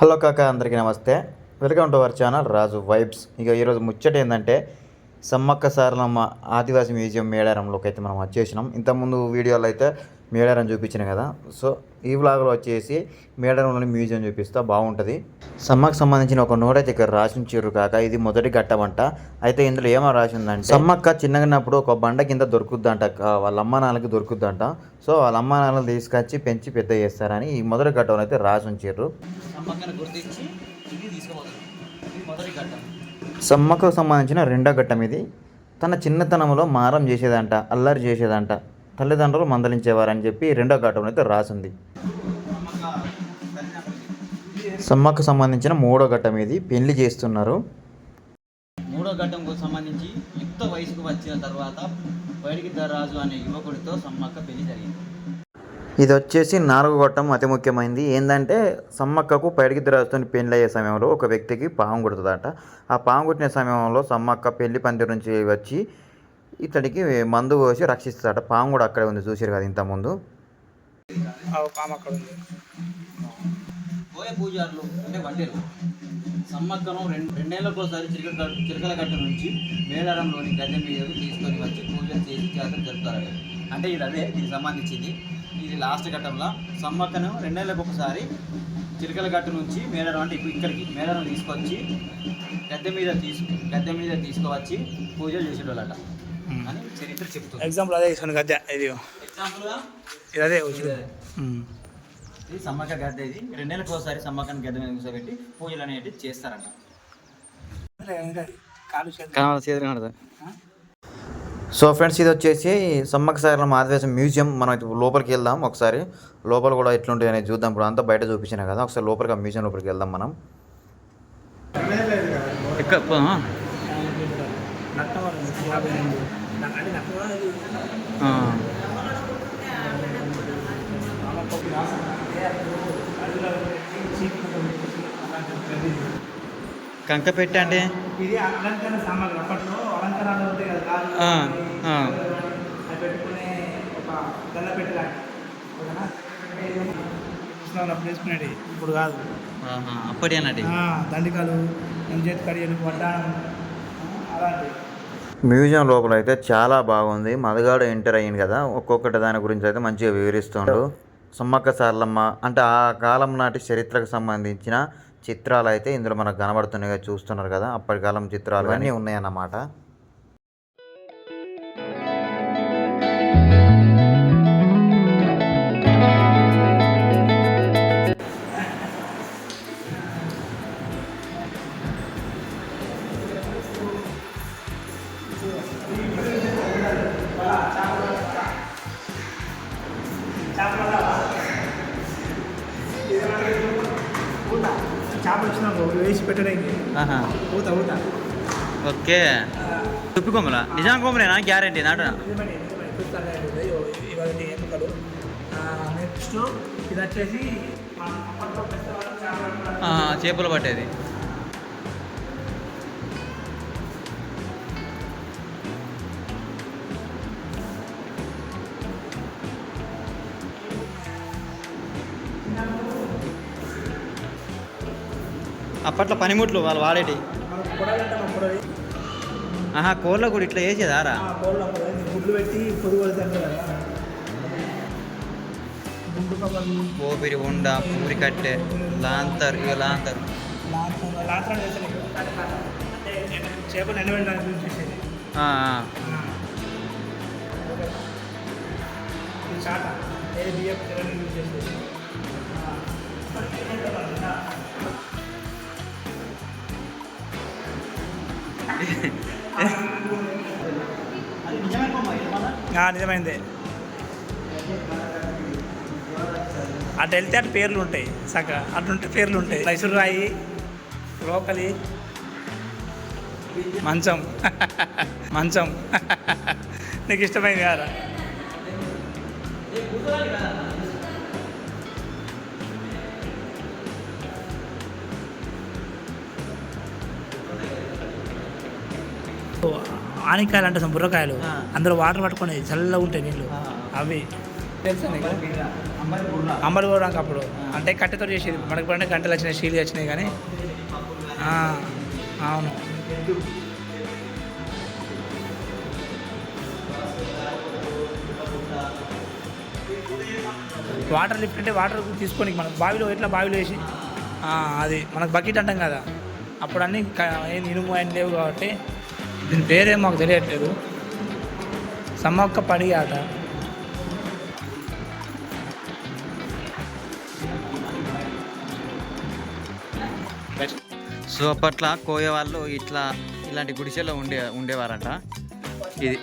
Hello కాక అందరికీ నమస్తే. Welcome to our channel Raju vibes. ఇక ఈరోజు ముచ్చట ఏంటంటే సమ్మక్క సారలమ్మ ఆదివాసీ మ్యూజియం మేడారంలోకి అయితే మనం వచ్చేసినాం. ఇంతకుముందు వీడియోలో అయితే మేడారం చూపించిన కదా. సో ఈ వ్లాగ్లో వచ్చేసి మేడారంలోని మ్యూజియం చూపిస్తా, బాగుంటుంది. సమ్మకు సంబంధించిన ఒక నోట్ అయితే ఇక్కడ రాసి ఉంచారు కాక. ఇది మొదటి ఘట్టమంట. అయితే ఇందులో ఏమో రాసి ఉందంటే సమ్మక్క చిన్నగానప్పుడు ఒక బండ కింద దొరుకుద్దంట, వాళ్ళ అమ్మ నాన్నలకి దొరుకుద్దంట. సో వాళ్ళ అమ్మ నాన్నలు తీసుకొచ్చి పెంచి పెద్ద చేస్తారని ఈ మొదటి ఘట్టంలో అయితే రాసి ఉంచారు. సమ్మకు సంబంధించిన రెండో ఘట్టం ఇది. తన చిన్నతనంలో మారం చేసేదంట, అల్లరి చేసేదంట, తల్లిదండ్రులు మందలించేవారని చెప్పి రెండో ఘట్టంలో అయితే రాసింది. సమ్మకు సంబంధించిన మూడో ఘట్టం ఇది, పెళ్లి చేస్తున్నారు. మూడో ఘట్టంకు సంబంధించి యుక్త వయసుకు వచ్చిన తర్వాత పైడిగిద్దరాజు అనే యువకుడితో సమ్మక్క పెళ్లి జరిగింది. ఇది వచ్చేసి నాలుగో ఘట్టం, అతి ముఖ్యమైనది. ఏంటంటే సమ్మక్కకు పైడిగిద్దరాజుతో పెళ్లి అయ్యే సమయంలో ఒక వ్యక్తికి పాము కుడుతుందట. ఆ పాము కుట్టిన సమయంలో సమ్మక్క పెళ్లి పందిరి నుంచి వచ్చి ఇతడికి మందు పోసి రక్షిస్తాడట. పాము కూడా అక్కడే ఉంది, చూసారు కదా ఇంతకుముందు. పోయ పూజారులు అంటే వంటలు సమ్మక్కను రెండేళ్లకోసారి చిలకల గట్ట నుంచి మేడారంలోని గద్దె మీదకు తీసుకొని వచ్చి పూజలు చేసి జాతర జరుపుతారట. అంటే ఇది అదే, దీనికి సంబంధించింది. ఇది లాస్ట్ ఘట్టంలో సమ్మక్కను రెండేళ్లకు ఒకసారి చిలకల గట్టు నుంచి మేడారం అంటే ఇక్కడికి మేడారం తీసుకొచ్చి గద్దె మీద తీసుకువచ్చి పూజలు చేసేటోళ్ళట అని చరిత్ర చెప్తుంది. ఎగ్జాంపుల్ అదే గద్దె, ఇది ఎగ్జాంపుల్గా ఇది అదే ఇది సమ్మక్క గద్దె. ఇది రెండేళ్ళకి ఒకసారి సమ్మక్కని గద్దె మీద కూర్చోబెట్టి పూజలు అనేవి చేస్తారంట. సో ఫ్రెండ్స్, ఇది వచ్చేసి సమ్మక్క సారలమ్మ ఆదివాసీ మ్యూజియం. మనం లోపలికి వెళ్దాం ఒకసారి. లోపల కూడా ఎట్లుంటుంది అనేది చూద్దాం. ఇప్పుడు అంతా బయట చూపించినా కదా, ఒకసారి లోపలికి మ్యూజియం లోపలికి వెళ్దాం మనం. కంక పెట్టి అంటే ఇది అలంకరణ సామాగ్రి. అప్పట్లో అలంకరణలు ఉంటాయి కదా, పెట్టుకునే ఒక గల్ల పెట్టిలా అప్పుడు వేసుకునేది, ఇప్పుడు కాదు. అప్పటి అన్నట్టు దండికాలు, చేతి కడియలు, వడ్డానం అలాంటివి. మ్యూజియం లోపల అయితే చాలా బాగుంది. మదగాడు ఎంటర్ అయ్యింది కదా, ఒక్కొక్కటి దాని గురించి అయితే మంచిగా వివరిస్తుండు. సమ్మక్క సారలమ్మ అంటే ఆ కాలం నాటి చరిత్రకు సంబంధించిన చిత్రాలు అయితే ఇందులో మనకు కనబడుతున్నాయి, చూస్తున్నారు కదా. అప్పటి కాలం చిత్రాలు అన్నీ ఉన్నాయన్నమాట. చేపలు వచ్చినాక వేసి పెట్టడానికి ఊత ఓకే. తుప్పి కొమ్మల నిజాం కొమ్మలేనా? గ్యారెంటీ నాటు ఎముకలు. నెక్స్ట్ ఇది వచ్చేసి చేపలు పట్టేది. అప్పట్లో పనిముట్లు వాళ్ళు వాడేటి. కోళ్ళ కూడా ఇట్లా వేసేదారా? గుడ్లు పెట్టి పొదుగు పోపిరి ఉండ, పూరి కట్టె, లాంతర్. ఇక లాంతర్ చేపలు ఎండబెట్టడానికి యూజ్ చేసేది. చాట బియ్యం యూజ్ చేసేది. నిజమైందే. అటు వెళ్తే అటు పేర్లు ఉంటాయి, చక్కగా అటుంటే పేర్లు ఉంటాయి. మైసూరు రాయి, రోకలి, మంచం. నీకు ఇష్టమైంది కదా. ఆనికాయలు అంటే బుర్రకాయలు, అందులో వాటర్ పట్టుకునేది, చల్లగా ఉంటాయి నీళ్ళు. అవి తెలుసా నీకు? అంబలి బుర్ర. అంబలి పోవడానికి అప్పుడు అంటే కట్టెతో చేసేది. మనకి ఇప్పుడు అంటే గంటలు వచ్చినాయి, స్టీల్ వచ్చినాయి కానీ అవును. వాటర్ లిఫ్ట్ అంటే వాటర్ తీసుకొని మనం బావిలో ఎట్లా బావిలో వేసి అది మనకు బకెట్ అంటాం కదా. అప్పుడు అన్నీ ఏం ఇనుము అని లేవు కాబట్టి దీని పేరేం మాకు తెలియట్లేదు. సమ్మక్క పడి ఆట. సో అప్పట్లో కోయ వాళ్ళు ఇట్లాంటి గుడిసెలో ఉండేవారంట. ఇది